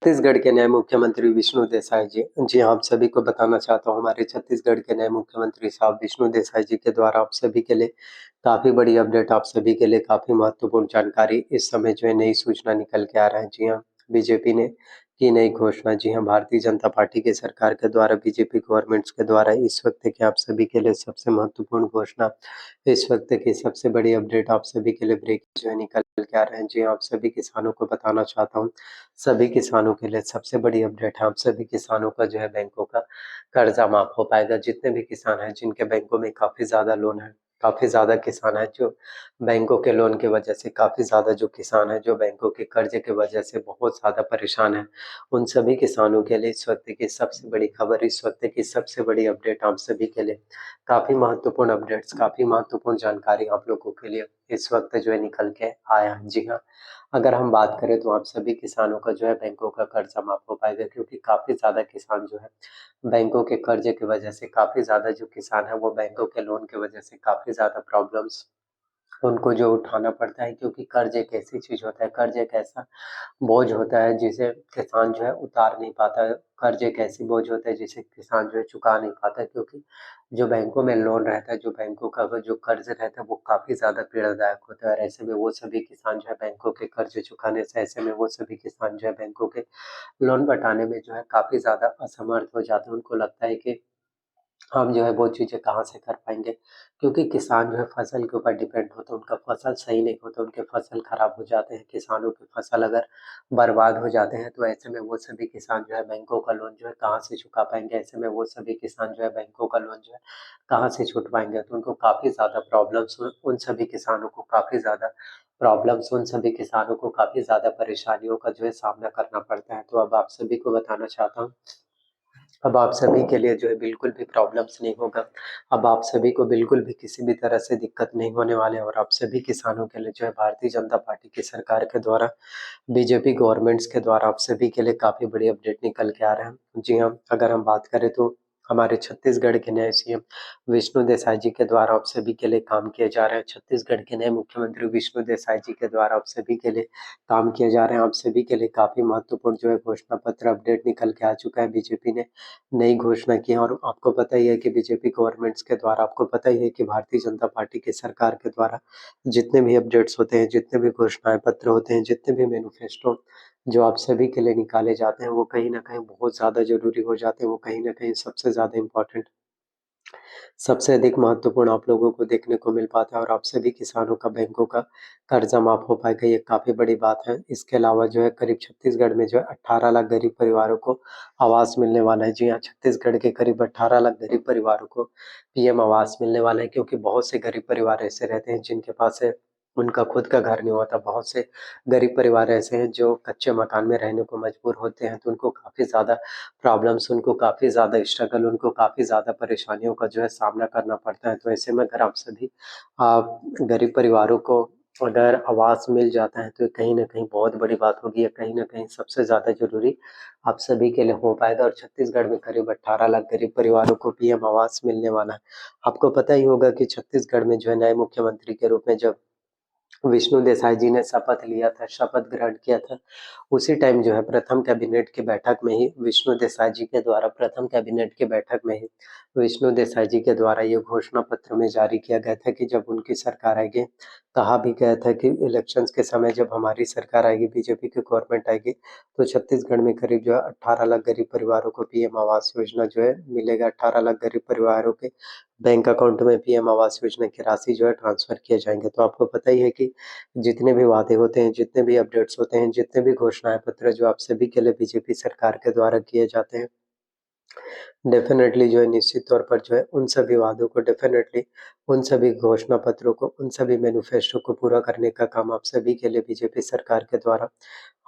छत्तीसगढ़ के नए मुख्यमंत्री विष्णु देसाई जी। जी हाँ, आप सभी को बताना चाहता हूँ हमारे छत्तीसगढ़ के नए मुख्यमंत्री साहब विष्णु देसाई जी के द्वारा आप सभी के लिए काफ़ी बड़ी अपडेट, आप सभी के लिए काफ़ी महत्वपूर्ण जानकारी इस समय जो है नई सूचना निकल के आ रहा है। जी हाँ, बीजेपी ने की नई घोषणा। जी हाँ, भारतीय जनता पार्टी की सरकार के द्वारा बीजेपी गवर्नमेंट्स के द्वारा इस वक्त की आप सभी के लिए सबसे महत्वपूर्ण घोषणा, इस वक्त की सबसे बड़ी अपडेट आप सभी के लिए ब्रेक जो है निकल के आ रहे हैं। जी हाँ, आप सभी किसानों को बताना चाहता हूँ, सभी किसानों के लिए सबसे बड़ी अपडेट है, आप सभी किसानों का जो है बैंकों का कर्जा माफ हो पाएगा। जितने भी किसान हैं जिनके बैंकों में काफ़ी ज़्यादा लोन है, काफ़ी ज़्यादा किसान हैं जो बैंकों के लोन की वजह से, काफ़ी ज़्यादा जो किसान हैं जो बैंकों के कर्जे की वजह से बहुत ज़्यादा परेशान हैं, उन सभी किसानों के लिए इस वक्त की सबसे बड़ी खबर, इस वक्त की सबसे बड़ी अपडेट आप सभी के लिए काफ़ी महत्वपूर्ण अपडेट्स, काफ़ी महत्वपूर्ण जानकारी आप लोगों के लिए इस वक्त जो है निकल के आया है। जी हाँ, अगर हम बात करें तो आप सभी किसानों का जो है बैंकों का कर्जा माफ हो पाएगा, क्योंकि काफ़ी ज़्यादा किसान जो है बैंकों के कर्जे की वजह से, काफ़ी ज़्यादा जो किसान है वो बैंकों के लोन की वजह से काफ़ी ज़्यादा प्रॉब्लम्स उनको जो उठाना पड़ता है, क्योंकि कर्ज एक ऐसी चीज़ होता है, कर्ज एक ऐसा बोझ होता है जिसे किसान जो है उतार नहीं पाता है। कर्ज एक ऐसी बोझ होता है जिसे किसान जो है चुका नहीं पाता है, क्योंकि जो बैंकों में लोन रहता है, जो बैंकों का जो कर्ज रहता है वो काफ़ी ज़्यादा पीड़ादायक होता है। और ऐसे में वो सभी किसान जो है बैंकों के कर्ज चुकाने से, ऐसे में वो सभी किसान जो है बैंकों के लोन पटाने में जो है काफ़ी ज़्यादा असमर्थ हो जाते हैं। उनको लगता है कि हम जो है वो चीज़ें कहाँ से कर पाएँगे, क्योंकि किसान जो है फसल के ऊपर डिपेंड होता है, उनका फसल सही नहीं होता, उनके फसल खराब हो जाते हैं, किसानों की फसल अगर बर्बाद हो जाते हैं, तो ऐसे में वो सभी किसान जो है बैंकों का लोन जो है कहाँ से चुका पाएँगे, ऐसे में वो सभी किसान जो है बैंकों का लोन जो है कहाँ से छूट पाएँगे। तो उनको काफ़ी ज़्यादा प्रॉब्लम्स, उन सभी किसानों को काफ़ी ज़्यादा प्रॉब्लम्स, उन सभी किसानों को काफ़ी ज़्यादा परेशानियों का जो है सामना करना पड़ता है। तो अब आप सभी को बताना चाहता हूँ, अब आप सभी के लिए जो है बिल्कुल भी प्रॉब्लम्स नहीं होगा। अब आप सभी को बिल्कुल भी किसी भी तरह से दिक्कत नहीं होने वाले हैं, और आप सभी किसानों के लिए जो है भारतीय जनता पार्टी की सरकार के द्वारा, बीजेपी गवर्नमेंट्स के द्वारा आप सभी के लिए काफ़ी बड़ी अपडेट निकल के आ रहे हैं। जी हाँ, अगर हम बात करें तो हमारे छत्तीसगढ़ के नए सीएम विष्णु देसाई जी के द्वारा आप सभी के लिए काम किए जा रहे हैं। छत्तीसगढ़ के नए मुख्यमंत्री विष्णु देसाई जी के द्वारा आप सभी के लिए काम किए जा रहे हैं। आप सभी के लिए काफ़ी महत्वपूर्ण जो है घोषणा पत्र अपडेट निकल के आ चुका है। बीजेपी ने नई घोषणा की है, और आपको पता ही है कि बीजेपी गवर्नमेंट्स के द्वारा, आपको पता ही है कि भारतीय जनता पार्टी की सरकार के द्वारा जितने भी अपडेट्स होते हैं, जितने भी घोषणाएँ पत्र होते हैं, जितने भी मैनिफेस्टो जो आप सभी के लिए निकाले जाते हैं, वो कहीं न कहीं बहुत ज़्यादा ज़रूरी हो जाते हैं, वो कहीं न कहीं सबसे ज़्यादा इम्पोर्टेंट, सबसे अधिक महत्वपूर्ण आप लोगों को देखने को मिल पाता है, और आप सभी किसानों का बैंकों का कर्जा माफ हो पाएगा, ये काफ़ी बड़ी बात है। इसके अलावा जो है करीब छत्तीसगढ़ में जो है 18 लाख गरीब परिवारों को आवास मिलने वाला है। जी हाँ, छत्तीसगढ़ के करीब 18 लाख गरीब परिवारों को पीएम आवास मिलने वाला है, क्योंकि बहुत से गरीब परिवार ऐसे रहते हैं जिनके पास है, उनका खुद का घर नहीं होता। बहुत से गरीब परिवार ऐसे हैं जो कच्चे मकान में रहने को मजबूर होते हैं, तो उनको काफ़ी ज़्यादा प्रॉब्लम्स, उनको काफ़ी ज़्यादा स्ट्रगल, उनको काफ़ी ज़्यादा परेशानियों का जो है सामना करना पड़ता है। तो ऐसे में अगर आप सभी गरीब परिवारों को अगर आवास मिल जाता है, तो कहीं न कहीं बहुत बड़ी बात होगी, या कहीं न कहीं सबसे ज़्यादा ज़रूरी आप सभी के लिए हो पाएगा। और छत्तीसगढ़ में करीब 18 लाख गरीब परिवारों को पीएम आवास मिलने वाला है। आपको पता ही होगा कि छत्तीसगढ़ में जो है नए मुख्यमंत्री के रूप में जब विष्णु देसाई जी ने शपथ लिया था, शपथ ग्रहण किया था, उसी टाइम जो है प्रथम कैबिनेट की बैठक में ही विष्णु देसाई जी के द्वारा, प्रथम कैबिनेट की बैठक में ही विष्णु देसाई जी के द्वारा ये घोषणा पत्र में जारी किया गया था कि जब उनकी सरकार आएगी, कहा भी गया था कि इलेक्शंस के समय जब हमारी सरकार आएगी, बीजेपी की गवर्नमेंट आएगी, तो छत्तीसगढ़ में करीब जो है 18 लाख गरीब परिवारों को पीएम आवास योजना जो है मिलेगा। 18 लाख गरीब परिवारों के बैंक अकाउंट में पीएम आवास योजना की राशि जो है ट्रांसफर किए जाएँगे। तो आपको पता ही है कि जितने भी वादे होते हैं, जितने भी अपडेट्स होते हैं, जितने भी घोषणाएँ पत्र जो आप सभी के लिए बीजेपी सरकार के द्वारा किए जाते हैं, डेफ़िनेटली जो है निश्चित तौर पर जो है उन सभी वादों को, डेफ़िनेटली उन सभी घोषणा पत्रों को, उन सभी मैनिफेस्टो को पूरा करने का काम आप सभी के लिए बीजेपी सरकार के द्वारा,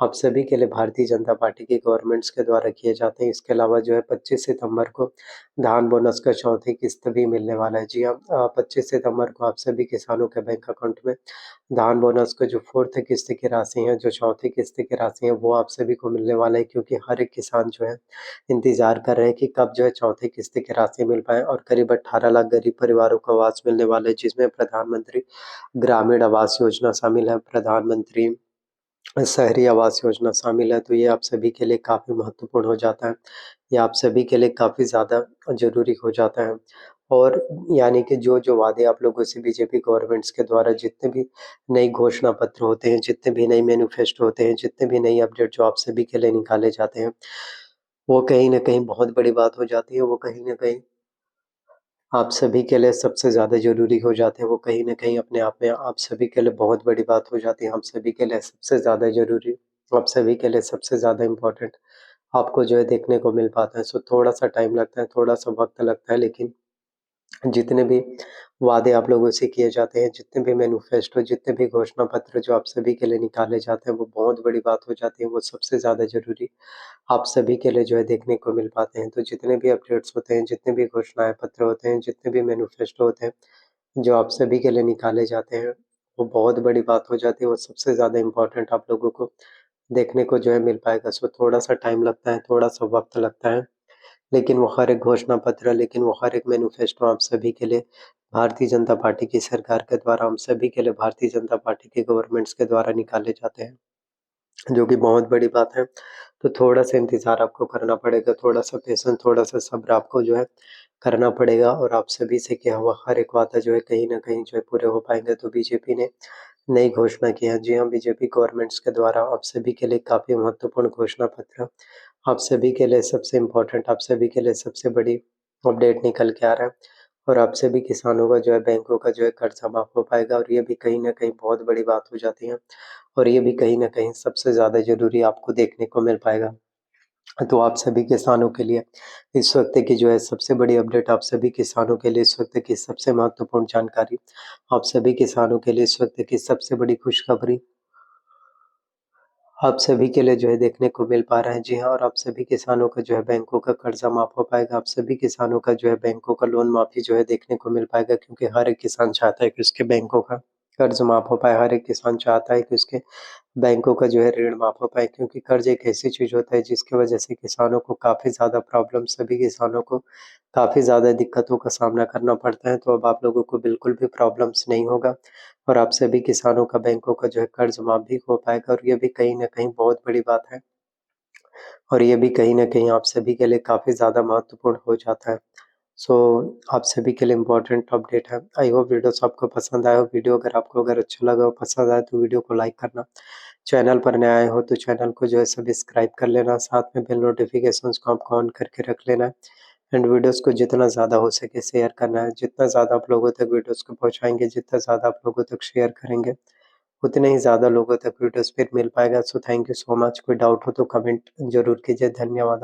आप सभी के लिए भारतीय जनता पार्टी की गवर्नमेंट्स के द्वारा किए जाते हैं। इसके अलावा जो है 25 सितंबर को धान बोनस का चौथी किस्त भी मिलने वाला है। जी हाँ, 25 सितंबर को आप सभी किसानों के बैंक अकाउंट में धान बोनस का जो 4th किस्त की राशि है, जो चौथी किस्त की राशि है, वो आप सभी को मिलने वाला है, क्योंकि हर एक किसान जो है इंतज़ार कर रहे हैं कि कब जो है चौथी किस्त की राशि मिल पाए। और करीब 18 लाख गरीब परिवारों को आवास मिलने वाला है, जिसमें प्रधानमंत्री ग्रामीण आवास योजना शामिल है, प्रधानमंत्री शहरी आवास योजना शामिल है, तो ये आप सभी के लिए काफ़ी महत्वपूर्ण हो जाता है। ये आप सभी के लिए काफ़ी ज़्यादा ज़रूरी हो जाता है। और यानी कि जो-जो वादे आप लोगों से बीजेपी गवर्नमेंट्स के द्वारा जितने भी नई घोषणा पत्र होते हैं, जितने भी नई मैनिफेस्टो होते हैं, जितने भी नई अपडेट जो आप सभी के लिए निकाले जाते हैं, वो कहीं न कहीं बहुत बड़ी बात हो जाती है। वो कहीं न कहीं आप सभी के लिए सबसे ज़्यादा ज़रूरी हो जाते हैं, वो कहीं न कहीं अपने आप में आप सभी के लिए बहुत बड़ी बात हो जाती है, हम सभी के लिए सबसे ज़्यादा ज़रूरी, आप सभी के लिए सबसे ज़्यादा इम्पोर्टेंट आपको जो है देखने को मिल पाता है। सो थोड़ा-सा टाइम लगता है, थोड़ा-सा वक़्त लगता है, लेकिन जितने भी वादे आप लोगों से किए जाते हैं, जितने भी मैनिफेस्टो, जितने भी घोषणा पत्र जो आप सभी के लिए निकाले जाते हैं, वो बहुत बड़ी बात हो जाती है, वो सबसे ज़्यादा ज़रूरी आप सभी के लिए जो है देखने को मिल पाते हैं। तो जितने भी अपडेट्स होते हैं, जितने भी घोषणाएँ पत्र होते हैं, जितने भी मैनिफेस्टो होते हैं, जो आप सभी के लिए निकाले जाते हैं, वो बहुत बड़ी बात हो जाती है, वो सबसे ज़्यादा इम्पोर्टेंट आप लोगों को देखने को जो है मिल पाएगा। सो थोड़ा-सा टाइम लगता है, थोड़ा-सा वक़्त लगता है, लेकिन वो हर एक घोषणा पत्र, लेकिन वो हर एक मैनिफेस्टो आप सभी के लिए भारतीय जनता पार्टी की सरकार के द्वारा, हम सभी के लिए भारतीय जनता पार्टी के गवर्नमेंट्स के द्वारा निकाले जाते हैं। जो कि बहुत बड़ी बात है। तो थोड़ा-सा इंतज़ार आपको करना पड़ेगा, थोड़ा-सा पेशेंस, थोड़ा-सा सब्र आपको जो है करना पड़ेगा और आप सभी से किया हुआ हर एक वादा जो है कहीं न कहीं जो है पूरे हो पाएँगे। तो बीजेपी ने नई घोषणा की है। जी हाँ, बीजेपी गवर्नमेंट्स के द्वारा आप सभी के लिए काफ़ी महत्वपूर्ण घोषणा पत्र, आप सभी के लिए सबसे इम्पोर्टेंट, आप सभी के लिए सबसे बड़ी अपडेट निकल के आ रहा है और आप सभी किसानों का जो है बैंकों का जो है कर्ज़ा माफ़ हो पाएगा और ये भी कहीं न कहीं बहुत बड़ी बात हो जाती है। और ये भी कहीं न कहीं सबसे ज़्यादा ज़रूरी आपको देखने को मिल पाएगा। तो आप सभी किसानों के लिए इस वक़्त की जो है सबसे बड़ी अपडेट, आप सभी किसानों के लिए इस वक़्त की सबसे महत्वपूर्ण जानकारी, आप सभी किसानों के लिए इस वक़्त की सबसे बड़ी खुशखबरी आप सभी के लिए जो है देखने को मिल पा रहा है। जी हाँ, और आप सभी किसानों का जो है बैंकों का कर्ज़ा माफ़ हो पाएगा। आप सभी किसानों का जो है बैंकों का लोन माफ़ी जो है देखने को मिल पाएगा, क्योंकि हर एक किसान चाहता है कि उसके बैंकों का कर्ज़ माफ़ हो पाए। हर एक किसान चाहता है कि उसके बैंकों का जो है ऋण माफ़ हो पाए, क्योंकि कर्ज़ एक ऐसी चीज़ होता है जिसकी वज़ह से किसानों को काफ़ी ज़्यादा प्रॉब्लम, सभी किसानों को काफ़ी ज़्यादा दिक्कतों का सामना करना पड़ता है। तो अब आप लोगों को बिल्कुल भी प्रॉब्लम्स नहीं होगा और आप सभी किसानों का बैंकों का जो है कर्ज़ माफ़ भी हो पाएगा और ये भी कहीं न कहीं बहुत बड़ी बात है और ये भी कहीं न कहीं आप सभी के लिए काफ़ी ज़्यादा महत्वपूर्ण हो जाता है। सो आप सभी के लिए इम्पोर्टेंट अपडेट है। आई होप वीडियोस आपको पसंद आया हो। वीडियो अगर आपको अच्छा लगा हो, पसंद आया, तो वीडियो को लाइक करना। चैनल पर नए आए हो तो चैनल को जो है सब्सक्राइब कर लेना, साथ में बेल नोटिफ़िकेशंस को आपको ऑन करके रख लेना है एंड वीडियोस को जितना ज़्यादा हो सके शेयर करना है। जितना ज़्यादा आप लोगों तक वीडियोस को पहुँचाएँगे, जितना ज़्यादा आप लोगों तक शेयर करेंगे, उतने ही ज़्यादा लोगों तक वीडियोस फिर मिल पाएगा। So thank you so much. कोई डाउट हो तो कमेंट ज़रूर कीजिए। धन्यवाद आप